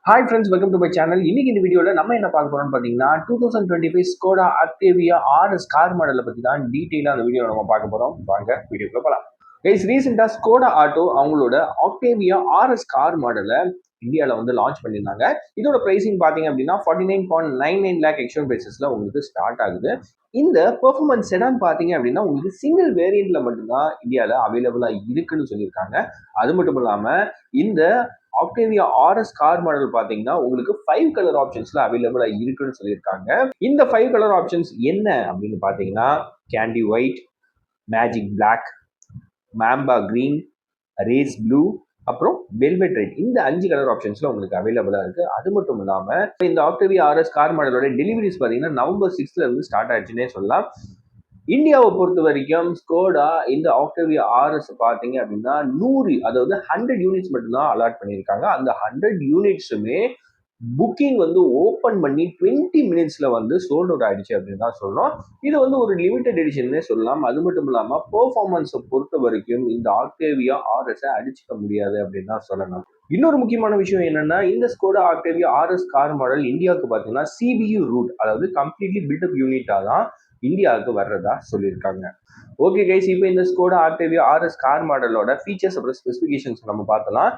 Hi friends, welcome to my channel. இன்னைக்கு இந்த வீடியோவில் நம்ம என்ன பார்க்க போறோம்னு பார்த்தீங்கன்னா 2025 ஸ்கோடா ஆக்டேவியா ஆர்எஸ் கார் மாடலை பற்றி தான் டீட்டெயிலாக அந்த வீடியோ நம்ம பார்க்க போகிறோம். வாங்க வீடியோக்குள்ள போகலாம். கைஸ், ரீசெண்டாக ஸ்கோடா ஆட்டோ அவங்களோட ஆக்டேவியா ஆர்எஸ் கார் மாடலை இந்தியாவில் வந்து லான்ச் பண்ணியிருந்தாங்க. இதோட பிரைசிங் பார்த்தீங்க அப்படின்னா 49.99 லேக் எக்ஸ்டர்னல் பிரைசஸில் உங்களுக்கு ஸ்டார்ட் ஆகுது. இந்த பெர்ஃபார்மன்ஸ் செடான் பார்த்தீங்க அப்படின்னா உங்களுக்கு சிங்கிள் வேரியண்ட்ல மட்டும்தான் இந்தியாவில் அவைலபிளாக இருக்குன்னு சொல்லியிருக்காங்க. அது மட்டும் இல்லாமல் இந்த ஆக்டேவியா ஆர்எஸ் கார் மாடல் பார்த்தீங்கன்னா உங்களுக்கு 5 கலர் ஆப்ஷன்ஸ்ல அவைலபிளா இருக்குன்னு சொல்லியிருக்காங்க. இந்த 5 கலர் ஆப்ஷன்ஸ் என்ன அப்படின்னு பார்த்தீங்கன்னா candy white, magic black, mamba green, race blue, அப்புறம் வெல்வெட் ரெட். இந்த 5 கலர் ஆப்ஷன்ஸ்ல உங்களுக்கு அவைலபிளா இருக்கு. அது மட்டும் இல்லாம இந்த ஆக்டேவியா ஆர்எஸ் கார் மாடலோட டெலிவரிஸ் பார்த்தீங்கன்னா நவம்பர் 6ல இருந்து ஸ்டார்ட் ஆயிடுச்சுன்னே சொல்லலாம். இந்தியாவை பொறுத்த வரைக்கும் ஸ்கோடா இந்த ஆக்டேவியா ஆர்எஸ் பார்த்தீங்க அப்படின்னா 100, அதாவது 100 யூனிட்ஸ் மட்டும்தான் அலாட் பண்ணியிருக்காங்க. அந்த 100 யூனிட்ஸுமே புக்கிங் வந்து ஓப்பன் பண்ணி 20 மினிட்ஸ்ல வந்து சோல்ட் அவுட் ஆயிடுச்சு அப்படின்னு தான் சொல்லணும். இது வந்து ஒரு லிமிடெட் எடிஷன்னே சொல்லலாம். அது மட்டும் இல்லாம பெர்ஃபார்மன்ஸை பொறுத்த வரைக்கும் இந்த ஆக்டேவியா ஆர்எஸ் அடிச்சுக்க முடியாது அப்படின்னு தான் சொல்லணும். இன்னொரு முக்கியமான விஷயம் என்னன்னா, இந்த Skoda Octavia RS car model இந்தியாவுக்கு பார்த்தீங்கன்னா சிபியு ரூட், அதாவது கம்ப்ளீட்லி பில்டப் யூனிட்டா தான் இந்தியாவுக்கு வர்றதா சொல்லியிருக்காங்க. ஓகே கைஸ், இப்போ இந்த ஸ்கோடா ஆக்டேவியா ஆர்எஸ் கார் மாடலோட ஃபீச்சர்ஸ் அப்புறம் ஸ்பெசிஃபிகேஷன்ஸ் நம்ம பார்த்தலாம்.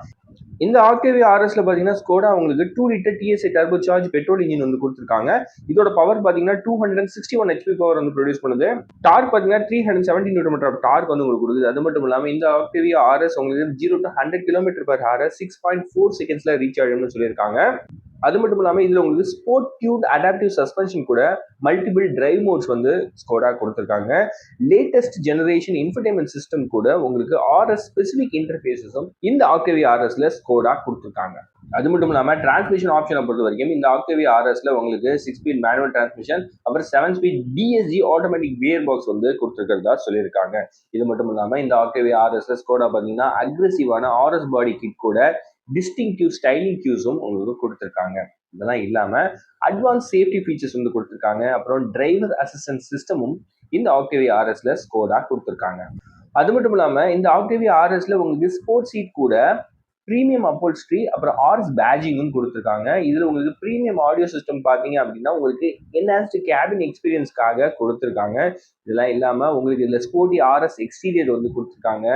இந்த ஆக்டேவியா ஆர்எஸ்ல பார்த்தீங்கன்னா ஸ்கோடா உங்களுக்கு 2 litre TSI turbo charge petrol engine வந்து கொடுத்துருக்காங்க. இதோட பவர் பார்த்தீங்கன்னா 261 ஹெச்பி பவர் வந்து ப்ரொடியூஸ் பண்ணுது. டார்க் பார்த்தீங்கன்னா 370 நியூட்டன் ஆஃப் டார்க் வந்து உங்களுக்கு கொடுக்குது. அது மட்டும் இல்லாமல் இந்த ஆக்டேவியா ஆர்எஸ் உங்களுக்கு 0 to 100 km/h 6.4 செகண்ட்ஸ்ல ரீச் ஆகும்னு சொல்லியிருக்காங்க. அது மட்டும் இல்லாமல் இதில் உங்களுக்கு ஸ்போர்ட் டியூன் அடாப்டிவ் சஸ்பென்ஷன் கூட மல்டிபிள் டிரைவ் மோட்ஸ் வந்து ஸ்கோடா கொடுத்துருக்காங்க. லேட்டஸ்ட் ஜெனரேஷன் இன்ஃபர்டைன்மெண்ட் சிஸ்டம் கூட உங்களுக்கு ஆர்எஸ் ஸ்பெசிபிக் இன்டர்ஃபேஸஸும் இந்த ஆக்டேவியா ஆர்எஸ்ல ஸ்கோடா கொடுத்துருக்காங்க. அது மட்டும் இல்லாமல் டிரான்ஸ்மிஷன் ஆப்ஷனை பொறுத்த வரைக்கும் இந்த ஆக்டேவியா ஆர்எஸ்ல உங்களுக்கு 6 ஸ்பீட் மேனுவல் டிரான்ஸ்மிஷன் அப்புறம் 7 speed TSG automatic gear box வந்து கொடுத்துருக்கிறதா சொல்லியிருக்காங்க. இது மட்டும் இல்லாமல் இந்த ஆக்டேவியா ஆர்எஸ்ல ஸ்கோடா பார்த்தீங்கன்னா அக்ரெசிவான ஆர்எஸ் பாடி கிட் கூட டிஸ்டிங்டிவ் ஸ்டைலிங் கியூஸும் உங்களுக்கு கொடுத்துருக்காங்க. இதெல்லாம் இல்லாம அட்வான்ஸ் சேஃப்டி ஃபீச்சர்ஸ் வந்து கொடுத்துருக்காங்க. அப்புறம் டிரைவர் அசிஸ்டன்ட் சிஸ்டமும் இந்த ஆக்டேவியா ஆர்எஸ்ல ஸ்கோடா கொடுத்துருக்காங்க. அது மட்டும் இல்லாம இந்த ஆக்டேவியா ஆர்எஸ்ல உங்களுக்கு ஸ்போர்ட் சீட் கூட பிரீமியம் அப்போல்ஸ்ட்ரி அப்புறம் ஆர்எஸ் பேஜிங்கும் கொடுத்துருக்காங்க. இதுல உங்களுக்கு பிரீமியம் ஆடியோ சிஸ்டம் பார்த்தீங்க அப்படின்னா உங்களுக்கு என்ஹான்ஸ்டு கேபின் எக்ஸ்பீரியன்ஸ்க்காக கொடுத்துருக்காங்க. இதெல்லாம் இல்லாம உங்களுக்கு இதுல ஸ்போர்ட்டி ஆர்எஸ் எக்ஸ்டீரியர் வந்து கொடுத்துருக்காங்க.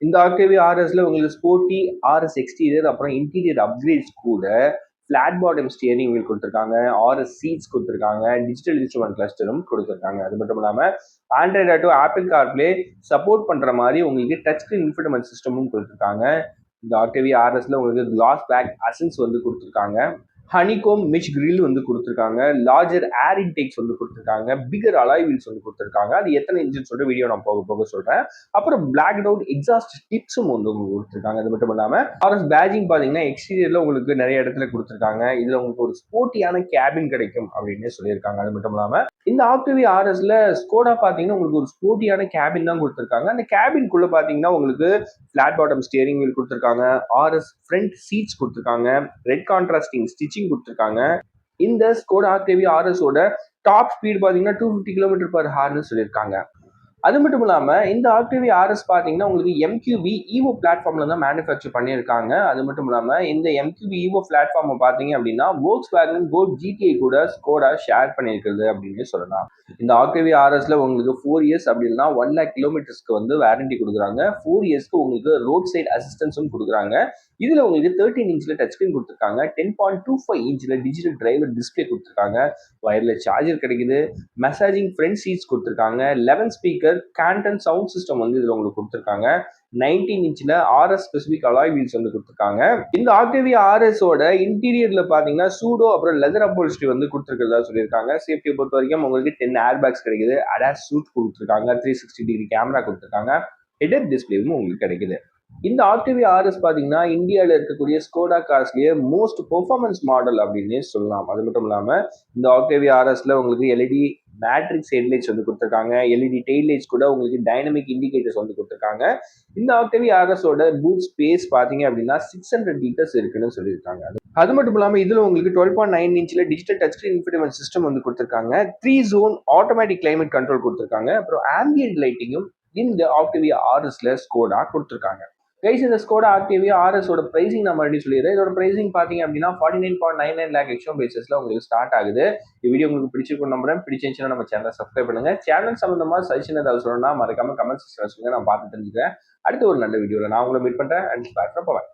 இந்த ஆக்டேவியா ஆர்எஸ்ல உங்களுக்கு ஸ்போர்ட்டி ஆர்எஸ் எக்ஸ்டீரியர் அப்புறம் இன்டீரியர் அப்கிரேட்ஸ் கூட ஃபிளாட் பாட்டம் ஸ்டியரிங் வீல் கொடுத்துருக்காங்க, ஆர்எஸ் சீட்ஸ் கொடுத்துருக்காங்க, டிஜிட்டல் இன்ஸ்ட்ருமெண்ட் கிளஸ்டரும் கொடுத்துருக்காங்க. அது மட்டும் இல்லாமல் Android auto, apple CarPlay support பண்ணுற மாதிரி உங்களுக்கு டச் ஸ்கிரீன் இன்ஃபர்டைன்மெண்ட் சிஸ்டமும் கொடுத்துருக்காங்க. இந்த ஆக்டேவியா ஆர்எஸ்ல உங்களுக்கு கிளாஸ் பேக் அசன்ஸ் வந்து கொடுத்துருக்காங்க. ஹனிகோம் மிச் கிரில் வந்து கொடுத்துருக்காங்க. லார்ஜர் ஏர் இன்டேக்ஸ் வந்து கொடுத்துருக்காங்க. பிகர் அலாய் வீல்ஸ் வந்து கொடுத்துருக்காங்க. அது எத்தனை இன்ஜின் சொல்லிட்டு வீடியோ நான் போக போக சொல்றேன். அப்புறம் பிளாக் அவுட் எக்ஸாஸ்ட் டிப்ஸும் வந்து உங்களுக்கு கொடுத்துருக்காங்க. அது மட்டும் இல்லாமல் ஆர்எஸ் பேஜிங் பார்த்தீங்கன்னா எக்ஸ்டீரியர்ல உங்களுக்கு நிறைய இடத்துல கொடுத்துருக்காங்க. இதுல உங்களுக்கு ஒரு ஸ்போர்ட்டியான கேபின் கிடைக்கும் அப்படின்னு சொல்லியிருக்காங்க. அது மட்டும் இல்லாமல் இந்த ஆக்டேவியா ஆர்எஸ்ல ஸ்கோடா பார்த்தீங்கன்னா உங்களுக்கு ஒரு ஸ்போர்ட்டியான கேபின் தான் கொடுத்துருக்காங்க. அந்த கேபின்குள்ள பார்த்தீங்கன்னா உங்களுக்கு ஃபிளாட் பாட்டம் ஸ்டியரிங் வீல் கொடுத்துருக்காங்க, ஆர்எஸ் ஃப்ரண்ட் சீட்ஸ் கொடுத்துருக்காங்க, ரெட் கான்ட்ராஸ்டிங் ஸ்டிச்சிங் கொடுத்துருக்காங்க. இந்த ஸ்கோடா ஆக்டேவியா ஆர்எஸோட டாப் ஸ்பீட் பார்த்தீங்கன்னா 250 km/h சொல்லியிருக்காங்க. அது மட்டும் இல்லாம இந்த ஆக்டேவியா ஆர்எஸ் பார்த்தீங்கன்னா உங்களுக்கு எம்கியூபி ஈவோ பிளாட்ஃபார்ம்ல தான் மேனுஃபேக்சர் பண்ணியிருக்காங்க. அது மட்டும் இல்லாம இந்த எம்கியூபி ஈவோ பிளாட்ஃபார்மை பார்த்தீங்க அப்படின்னா Volkswagen Golf GTI கூட ஸ்கோடா ஷேர் பண்ணியிருக்கிறது அப்படின்னு சொல்லலாம். இந்த ஆக்டேவியா ஆர்எஸ்ல உங்களுக்கு 4 இயர்ஸ் அப்படின்னா 1 lakh கிலோமீட்டர்ஸ்க்கு வந்து வாரண்டி கொடுக்குறாங்க. 4 இயர்ஸ்க்கு உங்களுக்கு ரோட் சைட் அசிஸ்டன்ஸும் கொடுக்குறாங்க. இதுல உங்களுக்கு 13 இன்ச்ல டச் ஸ்கிரீன் கொடுத்துருக்காங்க, 10.25 இன்ச்ல டிஜிட்டல் டிரைவர் டிஸ்பிளே கொடுத்துருக்காங்க, வயர்லெஸ் சார்ஜர் கிடைக்குது, மெசேஜிங் ஃப்ரண்ட் சீட்ஸ் கொடுத்துருக்காங்க, 11 ஸ்பீக்கர் கேண்டன் சவுண்ட் சிஸ்டம் வந்து இதுல உங்களுக்கு கொடுத்துருக்காங்க, 19 இன்ச்ல ஆர்எஸ் ஸ்பெசிபிக் அலாய் வீல்ஸ் வந்து கொடுத்துருக்காங்க. இந்த ஆக்டேவியா ஆர்எஸோட இன்டீரியர்ல பாத்தீங்கன்னா சூடோ அப்புறம் லெதர் அப்போல்ஸ்ட்ரி வந்து கொடுத்துருக்கிறதா சொல்லியிருக்காங்க. சேஃப்டியை பொறுத்த வரைக்கும் உங்களுக்கு 10 ஏர் பேக்ஸ் கிடைக்குது, அடாஸ் சூட் கொடுத்துருக்காங்க, 360 டிகிரி கேமரா கொடுத்துருக்காங்க, ஹெட் டிஸ்பிளேவும் உங்களுக்கு கிடைக்குது. இந்த ஆக்டேவியா ஆர்எஸ் பார்த்தீங்கன்னா இந்தியாவில் இருக்கக்கூடிய ஸ்கோடா கார்ஸ்லேயே மோஸ்ட் பெர்ஃபார்மன்ஸ் மாடல் அப்படின்னே சொல்லலாம். அது மட்டும் இல்லாமல் இந்த ஆக்டேவியா ஆர்எஸ்ல உங்களுக்கு எல்இடி மேட்ரிக்ஸ் ஹெட்லைட்ஸ் வந்து கொடுத்துருக்காங்க, எல்இடி டெயில் லைட்ஸ் கூட உங்களுக்கு டைனமிக் இண்டிகேட்டர்ஸ் வந்து கொடுத்துருக்காங்க. இந்த ஆக்டேவியா ஆர்எஸோட பூட் ஸ்பேஸ் பார்த்தீங்க அப்படின்னா 600 லிட்டர்ஸ் இருக்குன்னு சொல்லியிருக்காங்க. அது மட்டும் இல்லாமல் இதில் உங்களுக்கு 12.9 இன்ச்சில் digital touch screen infotainment system வந்து கொடுத்துருக்காங்க, 3 zone ஆட்டோமேட்டிக் கிளைமேட் கண்ட்ரோல் கொடுத்துருக்காங்க, அப்புறம் ஆம்பியன்ட் லைட்டிங்கும் இந்த ஆக்டேவியா ஆர்எஸ்ல ஸ்கோடா கொடுத்துருக்காங்க. கைஸ் இந்த ஸ்கோடா ஆக்டிவியா ஆர்எஸோட பிரைசிங் நான் மறுபடியும் சொல்லிடுறேன். இதோட பிரைசிங் பார்த்தீங்க அப்படின்னா 49.99 லேக் எக்ஸ்ட்ரா பேசிஸ்ல உங்களுக்கு ஸ்டார்ட் ஆகுது. இந்த வீடியோ உங்களுக்கு பிடிச்சிருக்கும் நம்புறேன். பிடிச்சிருந்துச்சுன்னா நம்ம சேனலை சப்ஸ்கிரைப் பண்ணுங்க. சேனல் சம்பந்தமா சஜஷன் ஏதாவது சொல்லணும்னா மறக்காம கமெண்ட் செக்ஷன்ல சொல்லுங்க, நான் பார்த்து தெரிஞ்சுக்கிறேன். அடுத்த ஒரு நல்ல வீடியோவில் நான் உங்களை மீட் பண்றேன். அண்ட் பாய்.